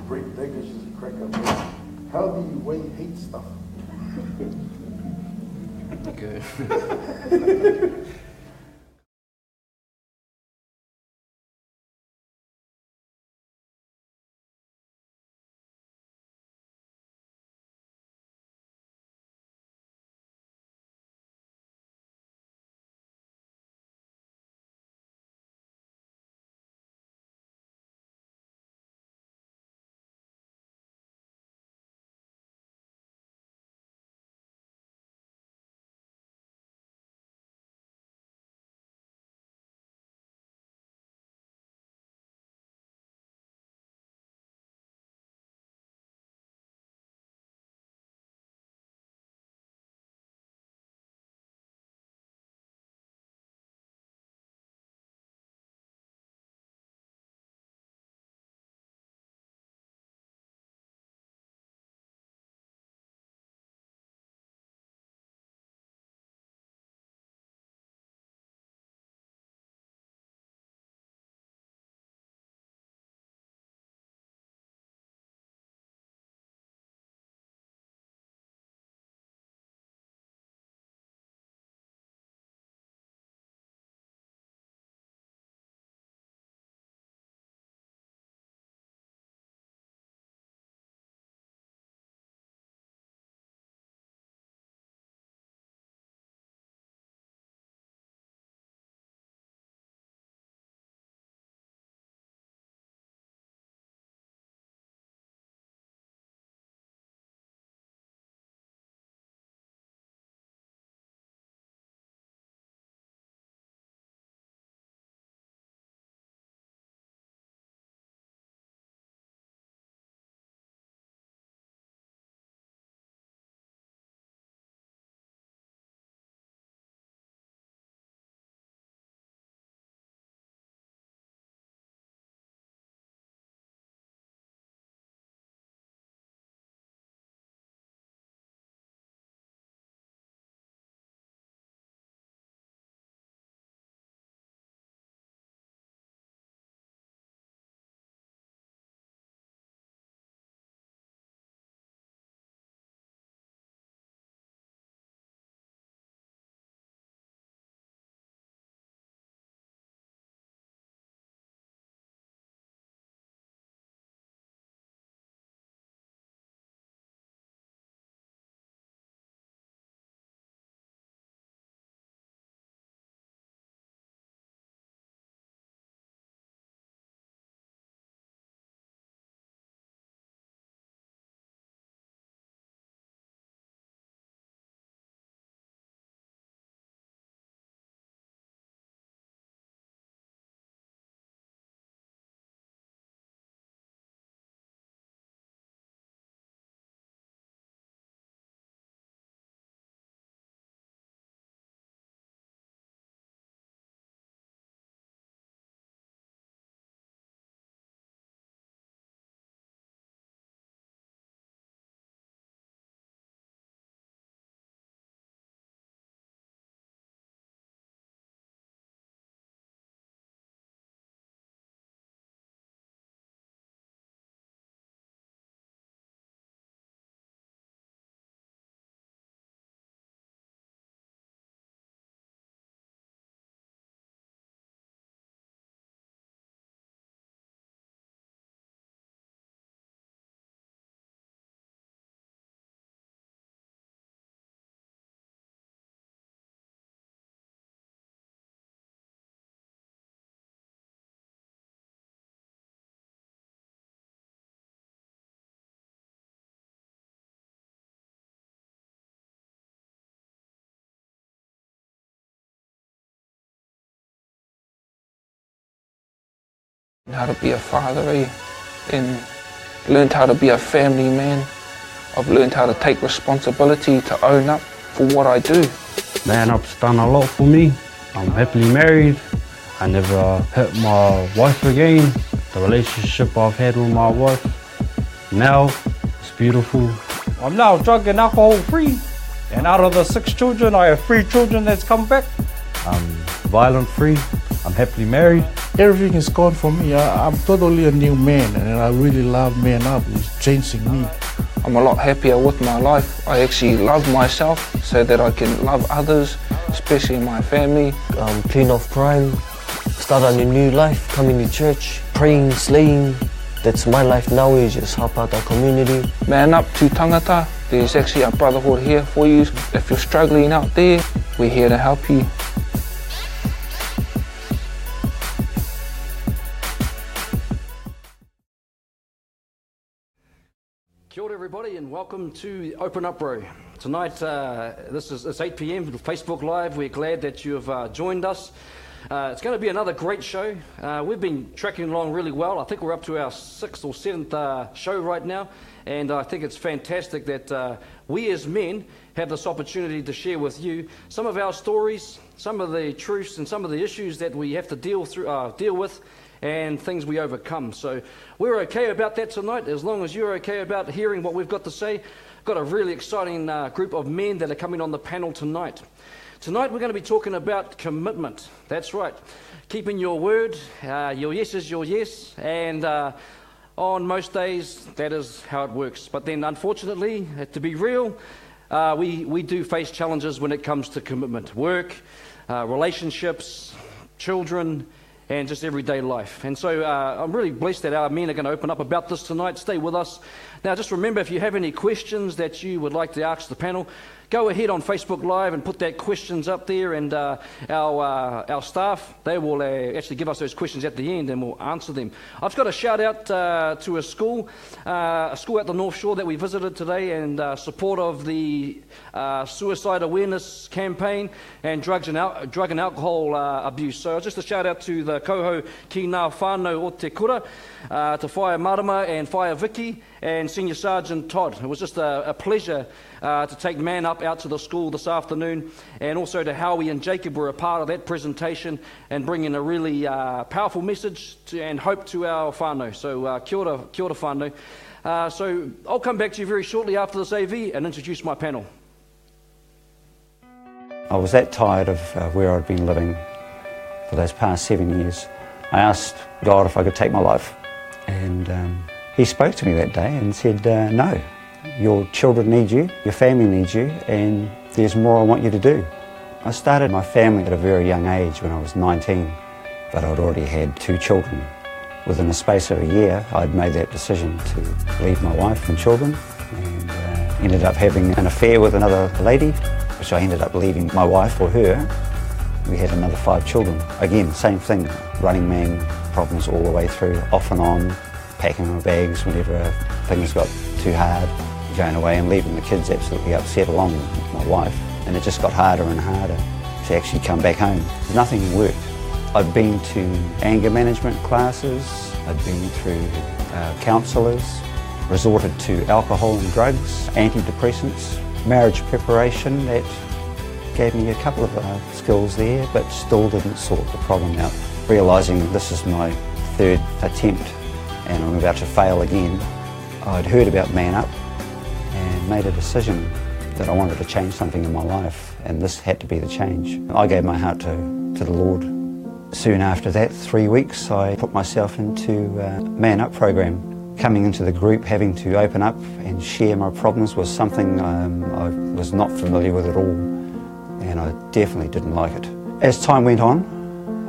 Break Vegas is a crack up. How do you weigh hate stuff? Good. How to be a father, and learned how to be a family man. I've learned how to take responsibility, to own up for what I do. Man up's done a lot for me. I'm happily married. I never hurt my wife again. The relationship I've had with my wife now is beautiful. I'm now drug and alcohol free. And out of the 6 children, I have 3 children that's come back. I'm violent free. I'm happily married. everything is gone for me. I'm totally a new man, and I really love Man Up. It's changing me. I'm a lot happier with my life. I actually love myself so that I can love others, especially my family. Clean off crime, start on a new life, coming to church, praying, slaying. That's my life now, is just help out our community. Man up to Tangata. There's actually a brotherhood here for you. If you're struggling out there, we're here to help you. Kia ora everybody, and welcome to Up Bro. Tonight, it's 8 p.m. Facebook Live. We're glad that you have joined us. It's going to be another great show. We've been tracking along really well. I think we're up to our 6th or 7th show right now, and I think it's fantastic that we as men have this opportunity to share with you some of our stories, some of the truths and some of the issues that we have to deal with, and things we overcome. So we're okay about that tonight, as long as you're okay about hearing what we've got to say. Got a really exciting group of men that are coming on the panel tonight. Tonight we're going to be talking about commitment. That's right. Keeping your word. Your yes is your yes. And on most days, that is how it works. But then, unfortunately, to be real, we do face challenges when it comes to commitment. Work, relationships, children, and just everyday life. And so I'm really blessed that our men are going to open up about this tonight. Stay with us. Now, just remember, if you have any questions that you would like to ask the panel, go ahead on Facebook Live and put that questions up there, and our staff, they will actually give us those questions at the end and we'll answer them. I've got a shout out to a school at the North Shore that we visited today in support of the suicide awareness campaign and drug and alcohol abuse. So just a shout out to the Koho ki ngā whānau o te kura, to Whaia Marama and Whaia Vicky and Senior Sergeant Todd. It was just a pleasure to take Man Up out to the school this afternoon, and also to Howie and Jacob were a part of that presentation and bringing a really powerful message and hope to our whānau. So kia ora whānau. So I'll come back to you very shortly after this AV and introduce my panel. I was that tired of where I'd been living for those past 7 years. I asked God if I could take my life, and He spoke to me that day and said, no, your children need you, your family needs you, and there's more I want you to do. I started my family at a very young age when I was 19, but I'd already had 2 children. Within the space of a year, I'd made that decision to leave my wife and children, and ended up having an affair with another lady, which I ended up leaving my wife for her. We had another 5 children. Again, same thing, running man problems all the way through, off and on, packing my bags whenever things got too hard, going away and leaving the kids absolutely upset along with my wife. And it just got harder and harder to actually come back home. Nothing worked. I'd been to anger management classes, I'd been through counsellors, resorted to alcohol and drugs, antidepressants, marriage preparation. That gave me a couple of skills there, but still didn't sort the problem out. Realising this is my 3rd attempt and I'm about to fail again, I'd heard about Man Up and made a decision that I wanted to change something in my life, and this had to be the change. I gave my heart to the Lord. Soon after that, 3 weeks, I put myself into a Man Up program. Coming into the group, having to open up and share my problems was something I was not familiar with at all, and I definitely didn't like it. As time went on,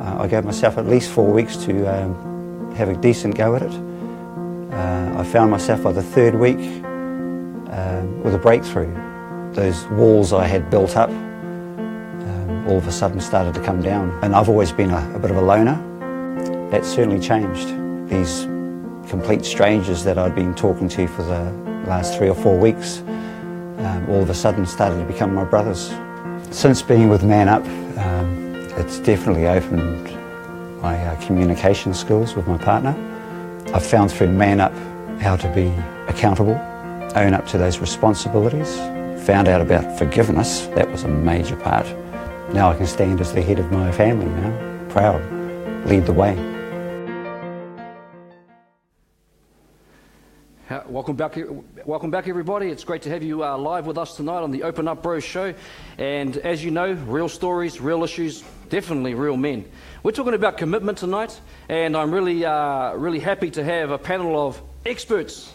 I gave myself at least 4 weeks to have a decent go at it. I found myself by the 3rd week with a breakthrough. Those walls I had built up all of a sudden started to come down. And I've always been a bit of a loner. That certainly changed. These complete strangers that I'd been talking to for the last 3 or 4 weeks all of a sudden started to become my brothers. Since being with Man Up, it's definitely opened my communication skills with my partner. I've found through Man Up how to be accountable, own up to those responsibilities, found out about forgiveness. That was a major part. Now I can stand as the head of my family now, proud, lead the way. Welcome back, everybody. It's great to have you live with us tonight on the Open Up Bro show. And as you know, real stories, real issues, definitely real men. We're talking about commitment tonight, and I'm really happy to have a panel of experts.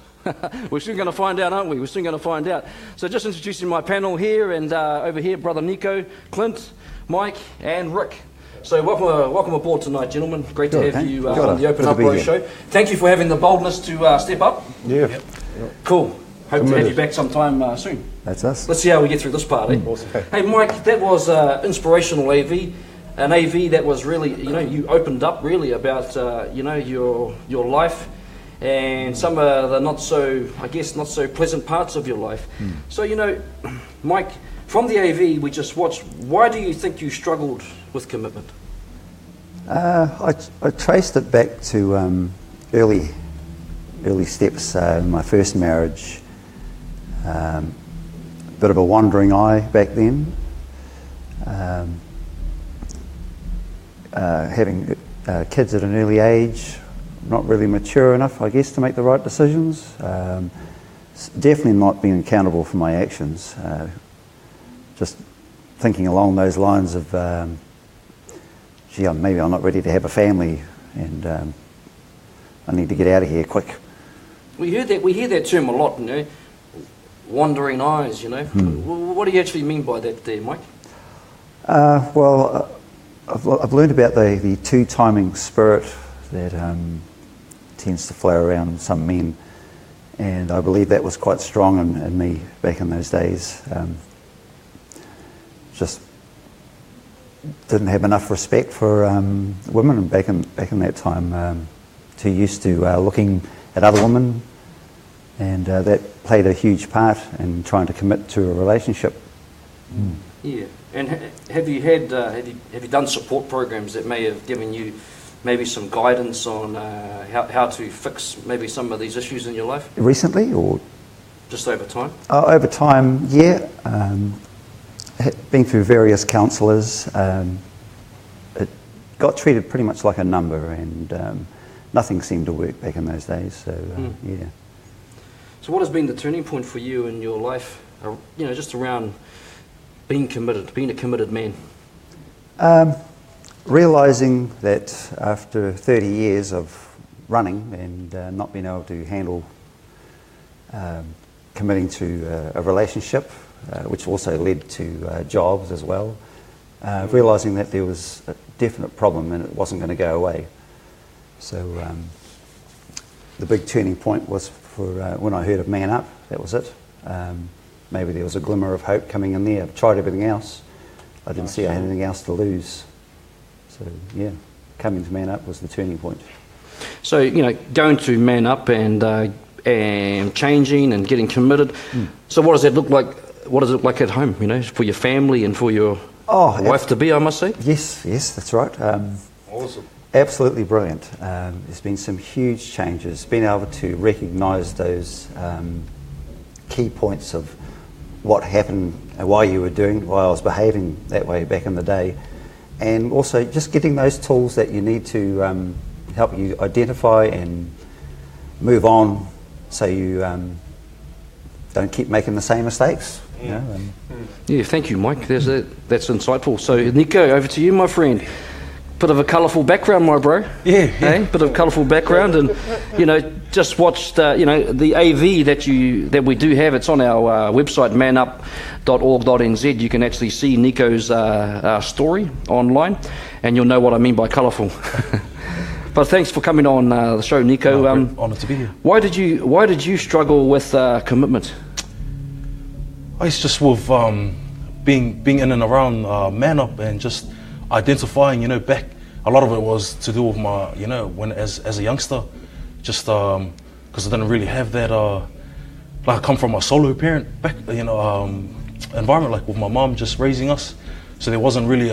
We're soon going to find out, aren't we? We're soon going to find out. So just introducing my panel here, and over here, Brother Nico, Clint, Mike, and Rick. So welcome aboard tonight, gentlemen. Great to have you on the Open Up Bro show. Thank you for having the boldness to step up. Yeah. Yep. Cool. Hope to have you back sometime soon. That's us. Let's see how we get through this part. Awesome. Hey, Mike, that was inspirational AV. An AV that was really, you opened up really about, your life and some of the not so pleasant parts of your life. So, Mike, from the AV we just watched, why do you think you struggled with commitment? I traced it back to early steps in my first marriage. Bit of a wandering eye back then. Having kids at an early age, not really mature enough, I guess, to make the right decisions. Definitely not being accountable for my actions. Just thinking along those lines of, maybe I'm not ready to have a family, and I need to get out of here quick. We hear that term a lot, wandering eyes. What do you actually mean by that, there, Mike? I've learned about the two-timing spirit that tends to flow around some men, and I believe that was quite strong in me back in those days. Just didn't have enough respect for women back in that time. Too used to looking at other women, and that played a huge part in trying to commit to a relationship. Yeah, and have you done support programs that may have given you maybe some guidance on how to fix maybe some of these issues in your life? Recently, or just over time? Over time, yeah. Been through various counsellors. It got treated pretty much like a number, and nothing seemed to work back in those days. So yeah. So what has been the turning point for you in your life? Just around being a committed man. Realising that after 30 years of running and not being able to handle committing to a relationship, which also led to jobs as well, realising that there was a definite problem and it wasn't going to go away. So the big turning point was for when I heard of Man Up. That was it. Maybe there was a glimmer of hope coming in there. I've tried everything else. I didn't see I had anything else to lose. So yeah, coming to Man Up was the turning point. So going to Man Up and changing and getting committed. So what does that look like? What does it look like at home? For your family and for your wife to be, I must say. Yes, that's right. Awesome. Absolutely brilliant. There's been some huge changes. Being able to recognise those key points of what happened and why you were doing, why I was behaving that way back in the day, and also just getting those tools that you need to help you identify and move on, so you don't keep making the same mistakes. Yeah, thank you, Mike. That's insightful. So Nico, over to you, my friend. Bit of a colourful background, my bro. Yeah. Hey? Bit of colourful background, and just watched the AV that we do have. It's on our website, manup.org.nz. You can actually see Nico's story online, and you'll know what I mean by colourful. But thanks for coming on the show, Nico. Honoured to be here. Why did you struggle with commitment? It's just with being in and around Man Up and just identifying, back, a lot of it was to do with my, when as a youngster, just because I didn't really have that, I come from a solo parent back, environment, like with my mom just raising us, so there wasn't really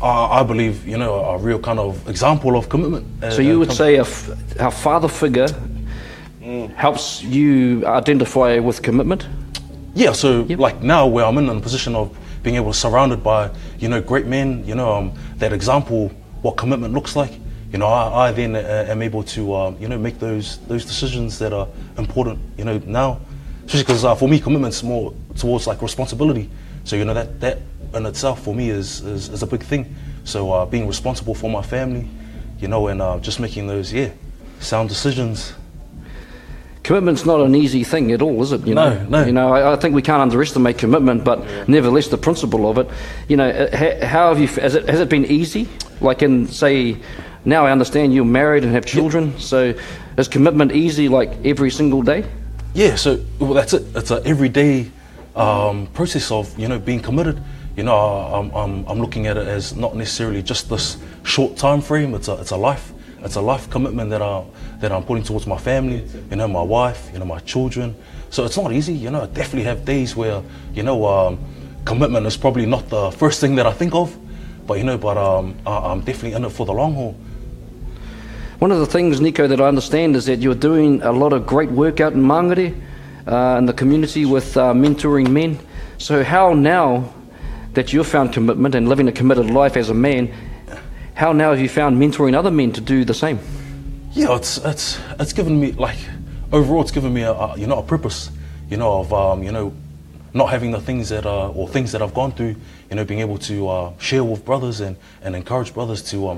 I believe, a real kind of example of commitment. So you would say a father figure helps you identify with commitment? Yeah, so like now where I'm in a position of being able to surrounded by, great men, that example, what commitment looks like, you know, I then am able to, you know, make those decisions that are important, you know, now. Especially because for me, commitment's more towards like responsibility. So, you know, that in itself for me is a big thing. So being responsible for my family, you know, and just making those, sound decisions. Commitment's not an easy thing at all, is it? No. You know, I think we can't underestimate commitment, but nevertheless, the principle of it. You know, how have you? Has it been easy? Like in, say, now I understand you're married and have children. So, is commitment easy like every single day? Yeah. So that's it. It's an everyday process of, you know, being committed. You know, I'm looking at it as not necessarily just this short time frame. It's a life commitment that I'm putting towards my family, you know, my wife, you know, my children. So it's not easy, you know. I definitely have days where, you know, commitment is probably not the first thing that I think of, but you know, I'm definitely in it for the long haul. One of the things, Nico, that I understand is that you're doing a lot of great work out in Mangere, in the community with mentoring men. So how now that you've found commitment and living a committed life as a man, how now have you found mentoring other men to do the same? Yeah, it's given me, like, overall it's given me a purpose, you know, of you know, not having the things that things that I've gone through, you know, being able to share with brothers and encourage brothers to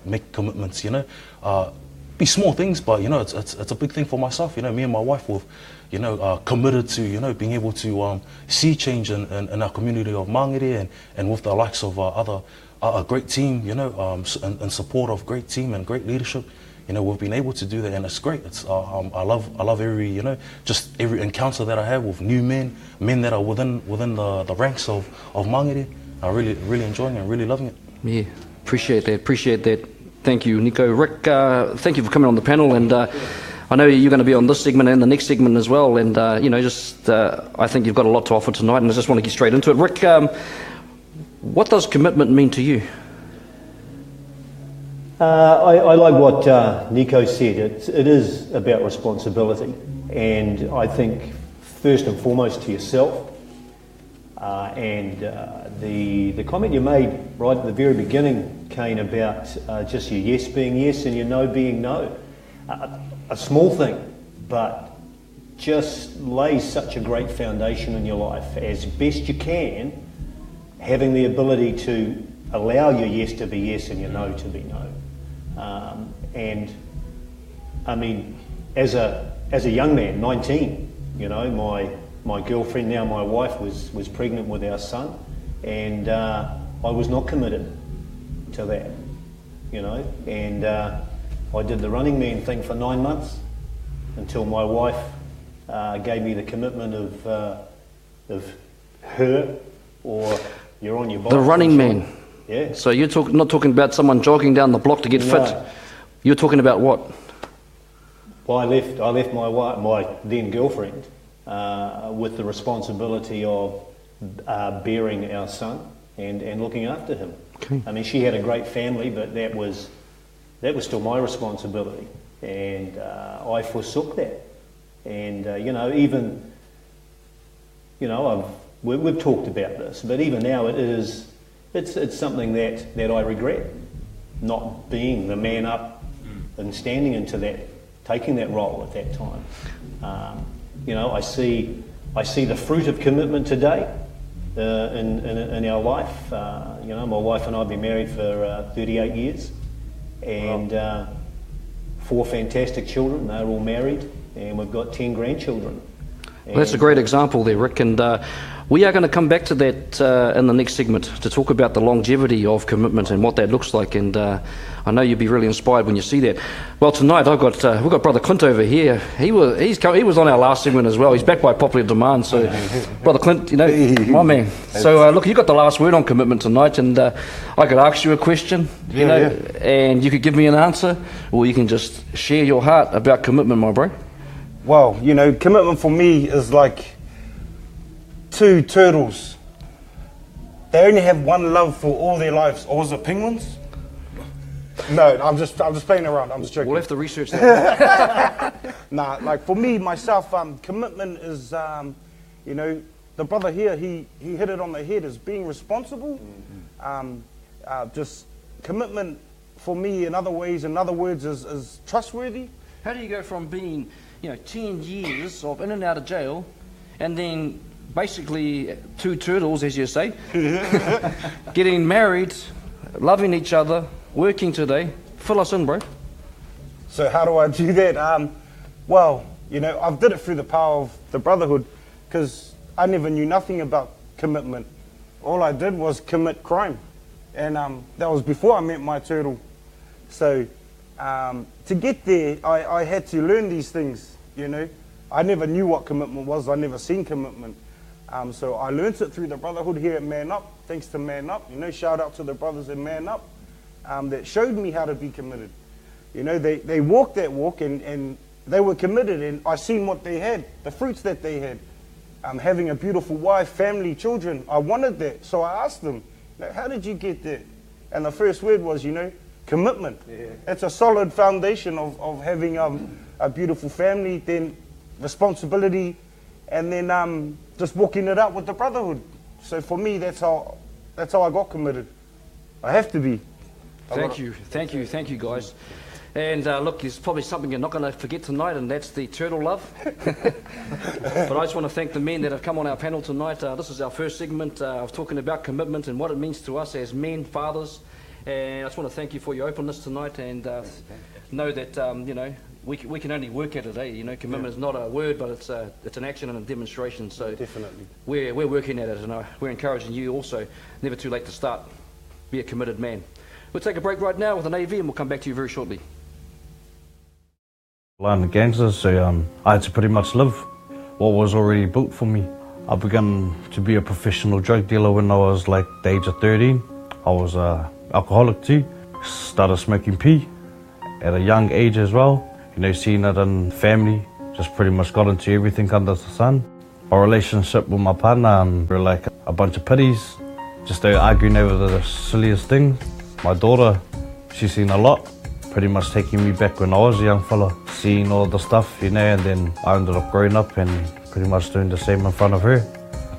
make commitments, you know, be small things, but you know, it's a big thing for myself. You know, me and my wife have, you know, committed to, you know, being able to see change in our community of Mangere and with the likes of a great team, you know, in support of great team and great leadership. You know, we've been able to do that, and it's great. It's I love every, you know, just every encounter that I have with new men that are within the ranks of Mangere. I'm really enjoying it and really loving it. Yeah, appreciate that. Thank you, Nico. Rick, thank you for coming on the panel, and I know you're going to be on this segment and the next segment as well, and you know, just I think you've got a lot to offer tonight, and I just want to get straight into it. Rick, what does commitment mean to you? I like what Nico said. It is about responsibility, and I think first and foremost to yourself. And the comment you made right at the very beginning, Kane, about just your yes being yes and your no being no. A small thing, but just lays such a great foundation in your life. As best you can, having the ability to allow your yes to be yes and your no to be no. And I mean, as a young man, 19, you know, my girlfriend, now my wife, was pregnant with our son, and I was not committed to that, you know, and I did the running man thing for 9 months until my wife gave me the commitment of her, or you're on your bike. The running man. Yeah. So you're not talking about someone jogging down the block to get fit. You're talking about what? Well, I left my wife, my then girlfriend, with the responsibility of bearing our son and looking after him. Okay. I mean, she had a great family, but that was still my responsibility, and I forsook that. And you know, even, you know, we've talked about this, but even now it's something that I regret, not being the man up and standing into that, taking that role at that time. You know, I see the fruit of commitment today in our life. You know, my wife and I have been married for 38 years, and 4 fantastic children. They're all married, and we've got 10 grandchildren. Well, that's a great example there, Rick, and we are going to come back to that in the next segment to talk about the longevity of commitment and what that looks like, and I know you'll be really inspired when you see that. Well, tonight we've got Brother Clint over here. He was on our last segment as well. He's back by popular demand, so Brother Clint, you know, my man. So look, you got the last word on commitment tonight, and I could ask you a question, you know, and you could give me an answer, or you can just share your heart about commitment, my bro. Well, you know, commitment for me is like 2 turtles. They only have one love for all their lives. Or was it penguins? No, I'm just playing around. I'm just joking. We'll have to research that. Nah, like for me, myself, commitment is, you know, the brother here, he hit it on the head, is being responsible. Just commitment for me, in other ways, in other words, is trustworthy. How do you go from being, 10 years of in and out of jail, and then basically two turtles, as you say, getting married, loving each other, working today? Fill us in, bro. So how do I do that? Well, I've did it through the power of the brotherhood, because I never knew nothing about commitment. All I did was commit crime, and that was before I met my turtle. So to get there, I had to learn these things, I never knew what commitment was. I never seen commitment. So I learned it through the brotherhood here at Man Up, thanks to Man Up. Shout out to the brothers in Man Up that showed me how to be committed. They walked that walk, and they were committed, and I seen what they had, the fruits that they had. Having a beautiful wife, family, children. I wanted that. So I asked them, how did you get there? And the first word was, commitment. Yeah. It's a solid foundation of having a beautiful family, then responsibility, and then just walking it out with the brotherhood. So for me, that's how I got committed. I have to be. Thank you, guys. And look, there's probably something you're not going to forget tonight, and that's the turtle love. But I just want to thank the men that have come on our panel tonight. This is our first segment of talking about commitment and what it means to us as men, fathers. And I just want to thank you for your openness tonight, and know that we can only work at it. Commitment is not a word, but it's an action and a demonstration. So definitely, we're working at it, and we're encouraging you also. Never too late to start. Be a committed man. We'll take a break right now with an AV, and we'll come back to you very shortly. I'm a gangster, so I had to pretty much live what was already built for me. I began to be a professional drug dealer when I was like the age of 13. I was alcoholic too. Started smoking pee at a young age as well. Seeing it in family, just pretty much got into everything under the sun. My relationship with my partner, we were like a bunch of pitties, just arguing over the silliest things. My daughter, she's seen a lot, pretty much taking me back when I was a young fella, seeing all the stuff, and then I ended up growing up and pretty much doing the same in front of her.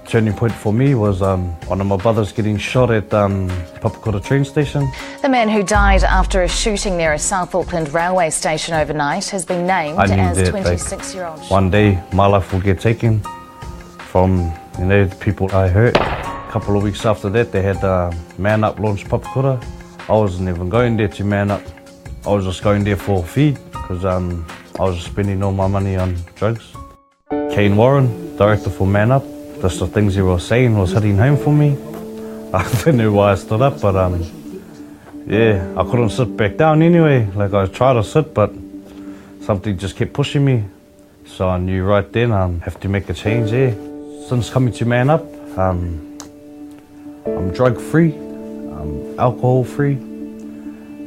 Turning point for me was one of my brothers getting shot at Papakura train station. The man who died after a shooting near a South Auckland railway station overnight has been named as 26-year-old. One day my life will get taken from the people I hurt. A couple of weeks after that, they had Man Up launch Papakura. I wasn't even going there to Man Up. I was just going there for a feed, because I was just spending all my money on drugs. Kane Warren, director for Man Up, just the things he was saying was hitting home for me. I don't know why I stood up, but yeah, I couldn't sit back down anyway. Like, I tried to sit, but something just kept pushing me. So I knew right then I have to make a change there. Since coming to Man Up, I'm drug free, I'm alcohol free,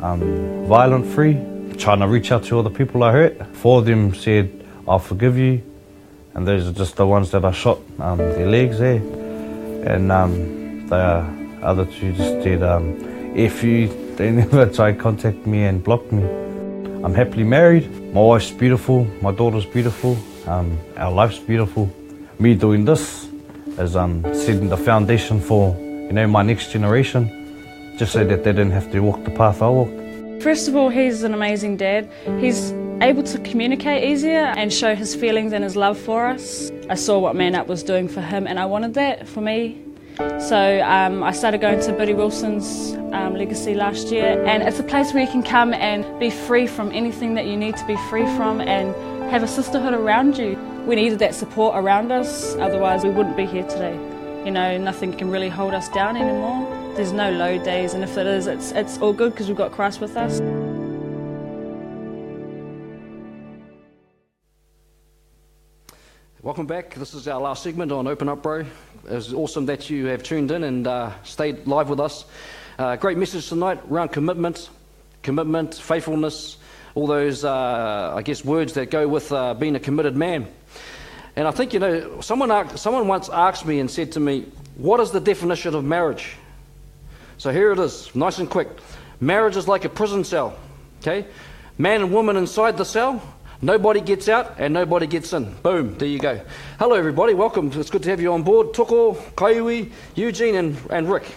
I'm violent free. Trying to reach out to all the people I hurt. 4 of them said, I'll forgive you. And those are just the ones that I shot their legs there. And the other 2 just did F you. They never tried to contact me and blocked me. I'm happily married. My wife's beautiful, my daughter's beautiful, our life's beautiful. Me doing this is setting the foundation for my next generation, just so that they didn't have to walk the path I walked. First of all, he's an amazing dad. He's able to communicate easier and show his feelings and his love for us. I saw what Man Up was doing for him, and I wanted that for me. So I started going to Biddy Wilson's Legacy last year, and it's a place where you can come and be free from anything that you need to be free from and have a sisterhood around you. We needed that support around us, otherwise we wouldn't be here today. Nothing can really hold us down anymore. There's no low days, and if it is, it's all good because we've got Christ with us. Welcome back. This is our last segment on Open Up Bro. It's awesome that you have tuned in and stayed live with us. Great message tonight around commitment, faithfulness, all those, words that go with being a committed man. And I think, someone once asked me and said to me, what is the definition of marriage? So here it is, nice and quick. Marriage is like a prison cell, okay? Man and woman inside the cell, nobody gets out and nobody gets in. Boom, there you go. Hello everybody, welcome. It's good to have you on board. Tuko, Kaiwi, Eugene and Rick.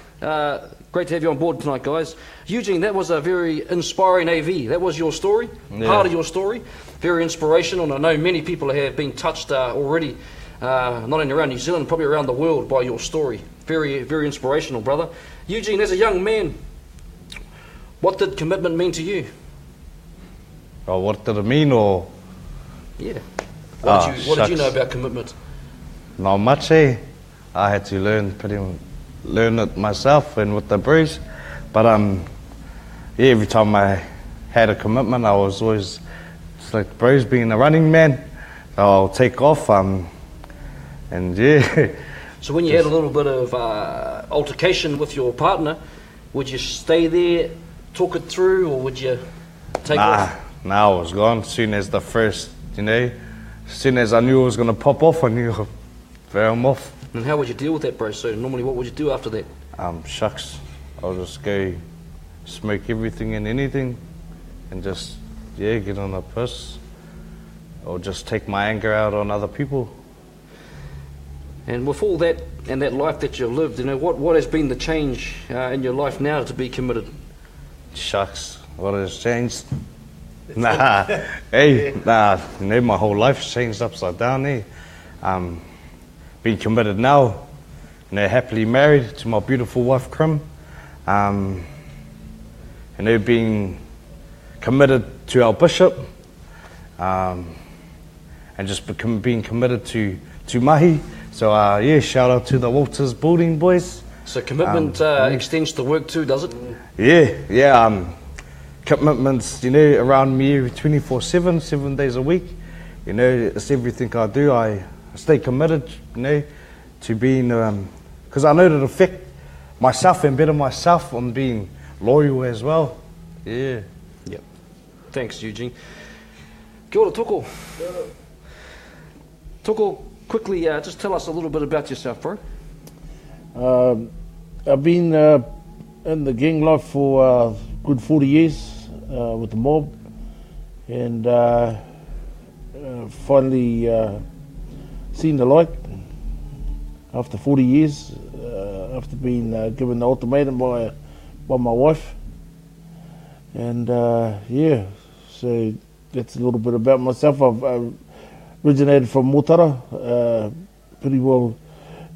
Great to have you on board tonight, guys. Eugene, that was a very inspiring AV. That was your story, part of your story. Very inspirational, and I know many people have been touched already, not only around New Zealand, probably around the world by your story. Very, very inspirational, brother. Eugene, as a young man, what did commitment mean to you? Oh, what did it mean, or? Yeah. What did you know about commitment? Not much, eh? I had to learn it myself and with the bros. But yeah, every time I had a commitment, I was always, it's like the bros being a running man, I'll take off, and yeah. So when you had a little bit of altercation with your partner, would you stay there, talk it through, or would you take off? Nah, I was gone. As soon as the first, as soon as I knew it was going to pop off, I knew I'd throw him off. And how would you deal with that, bro? So normally what would you do after that? Shucks. I'll just go smoke everything and anything and just, get on a piss. Or just take my anger out on other people. And with all that and that life that you've lived, what has been the change in your life now to be committed? Shucks, what has changed? My whole life's changed upside down, Being committed now, happily married to my beautiful wife, Krim. Being committed to our bishop, and just being committed to mahi. So shout out to the Walters Building boys. So commitment extends to work too, does it? Yeah. Commitments, around me 24/7, 7 days a week. It's everything I do. I stay committed, to being, because I know it'll affect myself and better myself on being loyal as well. Yeah. Yep. Thanks, Eugene. Kia ora, Toko. Toko, quickly, just tell us a little bit about yourself, bro. I've been in the gang life for good 40 years with the mob, and finally seen the light after 40 years, after being given the ultimatum by my wife. And so that's a little bit about myself. I've originated from Motara, pretty well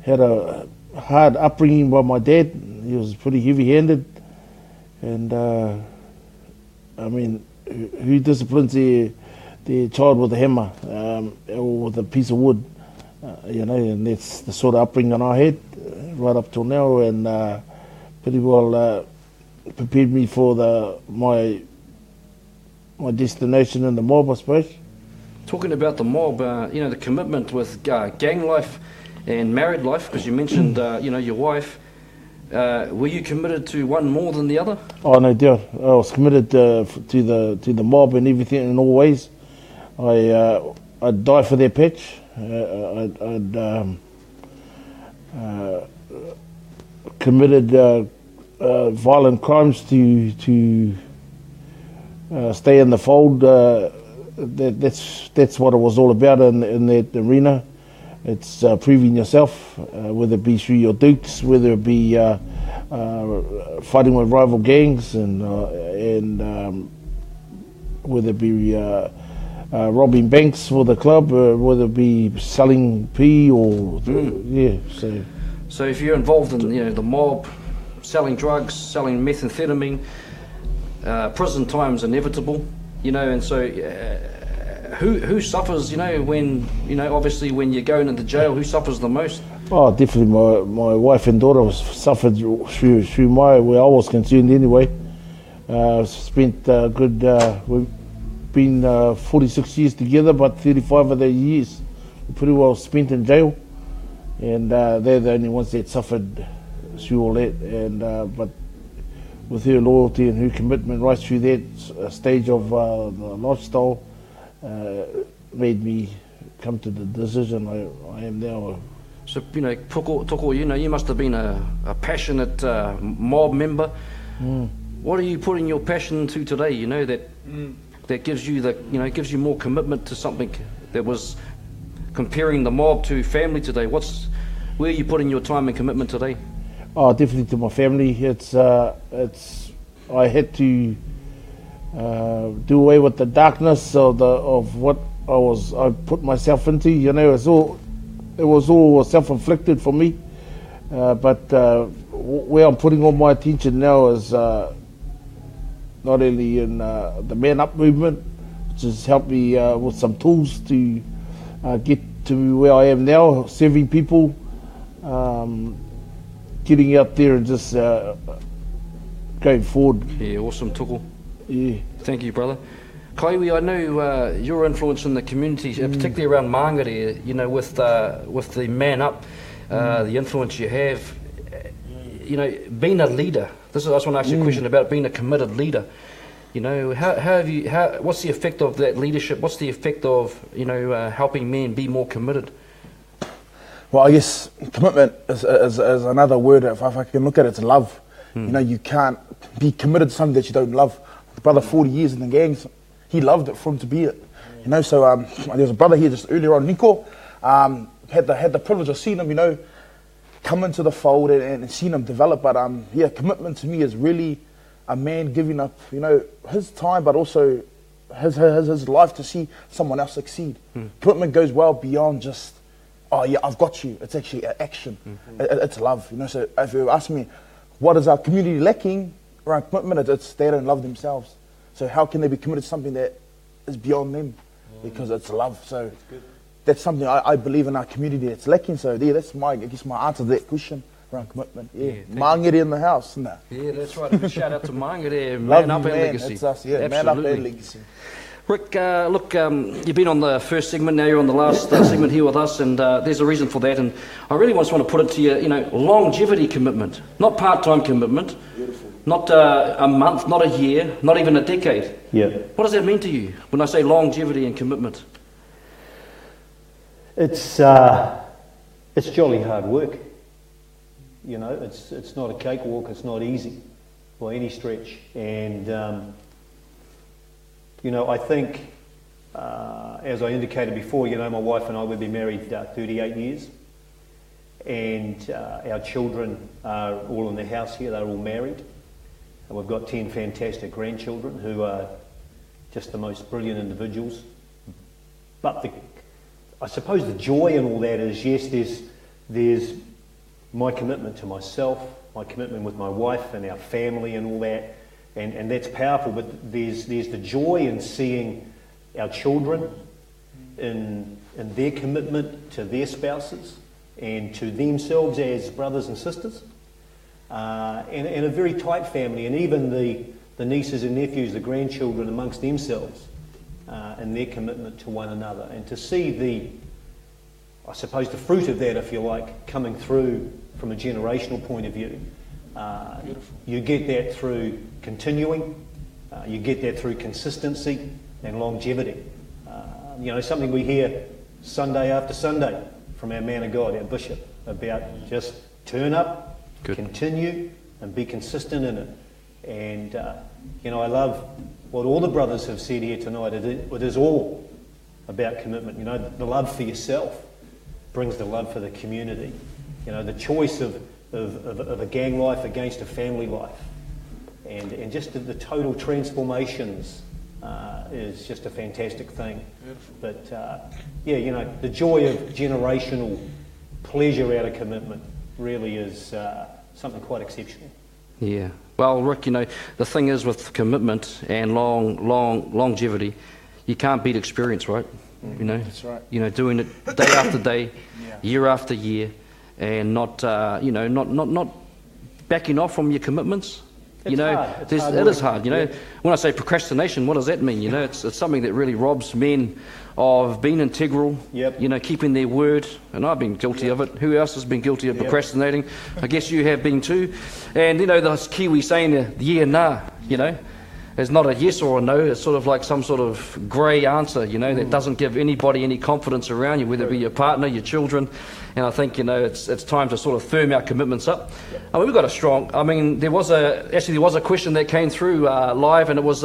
had a hard upbringing by my dad. He was pretty heavy-handed, and who disciplines their child with a hammer or with a piece of wood, and that's the sort of upbringing I had right up till now, and pretty well prepared me for my destination in the mob, I suppose. Talking about the mob, the commitment with gang life and married life, because you mentioned, your wife. Were you committed to one more than the other? Oh, no doubt. I was committed to the mob and everything in all ways. I'd die for their patch. I'd committed violent crimes to stay in the fold. That's what it was all about in that arena. It's proving yourself, whether it be through your dukes, whether it be fighting with rival gangs, and whether it be robbing banks for the club, whether it be selling pee or So if you're involved in the mob, selling drugs, selling methamphetamine, prison time's inevitable, and so. Who suffers, when, obviously when you're going into jail, who suffers the most? Oh, definitely my wife and daughter suffered through where I was concerned anyway. Spent we've been 46 years together, but 35 of the years pretty well spent in jail. And they're the only ones that suffered through all that. And but with her loyalty and her commitment right through that stage of the lifestyle, made me come to the decision I am now. So, Toko, you must have been a passionate mob member. What are you putting your passion to today, that gives you gives you more commitment to something that was comparing the mob to family today? Where are you putting your time and commitment today? Oh, definitely to my family. I had to do away with the darkness of what I put myself into. You know, it was all self-inflicted for me. But where I'm putting all my attention now is not only in the Man Up movement, which has helped me with some tools to get to where I am now, serving people, getting out there and just going forward. Yeah, awesome, Tuko. Yeah. Thank you, brother. Kaiwi, I know your influence in the community, particularly around Māngere, you know, with the Man Up, the influence you have, you know, being a leader. I just want to ask you a question about being a committed leader. You know, what's the effect of that leadership? What's the effect of, you know, helping men be more committed? Well, I guess commitment is another word. If I can look at it, it's love. You know, you can't be committed to something that you don't love. The brother, 40 years in the gangs, he loved it for him to be it. You know, so there was a brother here just earlier on, Nico, had the privilege of seeing him, you know, come into the fold and seeing him develop. But yeah, commitment to me is really a man giving up, you know, his time, but also his life to see someone else succeed. Commitment goes well beyond just, oh yeah, I've got you. It's actually action. It's love, you know. So if you ask me, what is our community lacking around commitment? It's they don't love themselves. So how can they be committed to something that is beyond them? Because it's love. So that's something I believe in our community that's lacking. So yeah, that's I guess my answer to that question around commitment. Yeah, Māngere in the house. Nah. Yeah, that's right. A good shout out to Māngere, Man Up and Legacy. That's us, yeah, absolutely. Man Up and Legacy. Rick, look, you've been on the first segment, now you're on the last segment here with us, and there's a reason for that, and I really just want to put it to you, you know, longevity commitment, not part-time commitment, not a month, not a year, not even a decade. Yeah. What does that mean to you when I say longevity and commitment? It's jolly hard work. You know, it's not a cakewalk, it's not easy by any stretch, and you know, I think, as I indicated before, you know, my wife and I, we've been married 38 years, and our children are all in the house here, they're all married, and we've got 10 fantastic grandchildren who are just the most brilliant individuals. But I suppose the joy in all that is, yes, there's my commitment to myself, my commitment with my wife and our family and all that, and that's powerful, but there's the joy in seeing our children in their commitment to their spouses and to themselves as brothers and sisters, and a very tight family, and even the nieces and nephews, the grandchildren amongst themselves, and their commitment to one another, and to see I suppose the fruit of that, if you like, coming through from a generational point of view. You get that through continuing, you get that through consistency and longevity. You know, something we hear Sunday after Sunday from our man of God, our bishop, about just turn up, continue, and be consistent in it. And, you know, I love what all the brothers have said here tonight. It is all about commitment. You know, the love for yourself brings the love for the community. You know, the choice of a gang life against a family life, and just the total transformations is just a fantastic thing. But yeah, you know, the joy of generational pleasure out of commitment really is something quite exceptional. Yeah. Well, Rick, you know, the thing is with commitment and longevity, you can't beat experience, right? You know, that's right. You know, doing it day after day, year after year, and not you know, not backing off from your commitments. You know, it is hard. You know, when I say procrastination, what does that mean? You know, it's something that really robs men of being integral. You know, keeping their word. And I've been guilty of it. Who else has been guilty of procrastinating? I guess you have been too. And you know, the Kiwi saying, "Yeah, nah." You know, it's not a yes or a no. It's sort of like some sort of grey answer. You know, that doesn't give anybody any confidence around you, whether it be your partner, your children. And I think, you know, it's time to sort of firm our commitments up. I mean, we've got a strong, I mean, there was a question that came through live, and it was,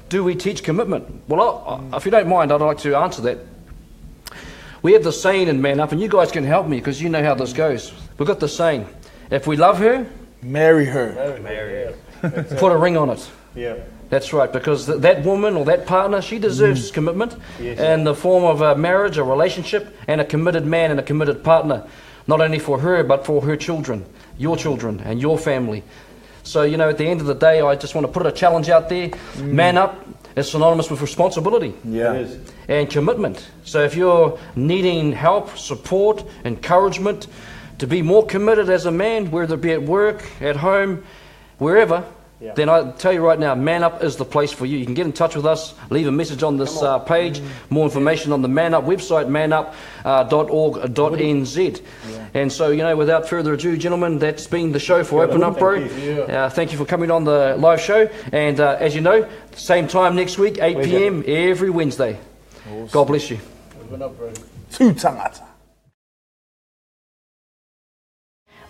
do we teach commitment? Well, if you don't mind, I'd like to answer that. We have the saying in Man Up, and you guys can help me because you know how this goes. We've got the saying, If we love her, marry her. Marry her. Put a ring on it. Yeah. That's right, because that woman or that partner, she deserves commitment in the form of a marriage, a relationship, and a committed man and a committed partner. Not only for her, but for her children, your children, and your family. So, you know, at the end of the day, I just want to put a challenge out there. Man up is synonymous with responsibility. Yeah. It is. And commitment. So if you're needing help, support, encouragement to be more committed as a man, whether it be at work, at home, wherever, then I tell you right now, Man Up is the place for you. You can get in touch with us, leave a message on this page, more information on the Man Up website, manup.org.nz. And so, you know, without further ado, gentlemen, that's been the show for Open Up, Bro. Thank you for coming on the live show. And as you know, same time next week, 8 p.m. every Wednesday. Awesome. God bless you. Open Up, Bro. To Tangata.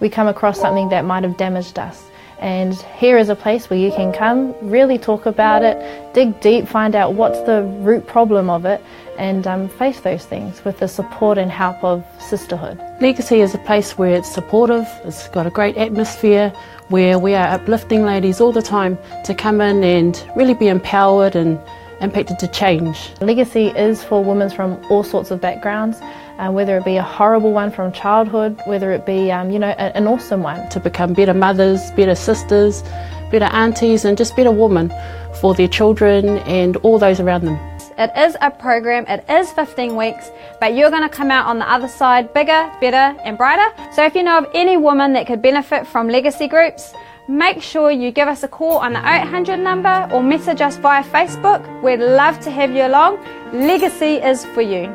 We come across something that might have damaged us. And here is a place where you can come, really talk about it, dig deep, find out what's the root problem of it, and face those things with the support and help of sisterhood. Legacy is a place where it's supportive, it's got a great atmosphere, where we are uplifting ladies all the time to come in and really be empowered and impacted to change. Legacy is for women from all sorts of backgrounds, whether it be a horrible one from childhood, whether it be you know, an awesome one. To become better mothers, better sisters, better aunties, and just better women for their children and all those around them. It is a program, it is 15 weeks, but you're going to come out on the other side bigger, better and brighter. So if you know of any woman that could benefit from legacy groups, make sure you give us a call on the 800 number or message us via Facebook. We'd love to have you along. Legacy is for you.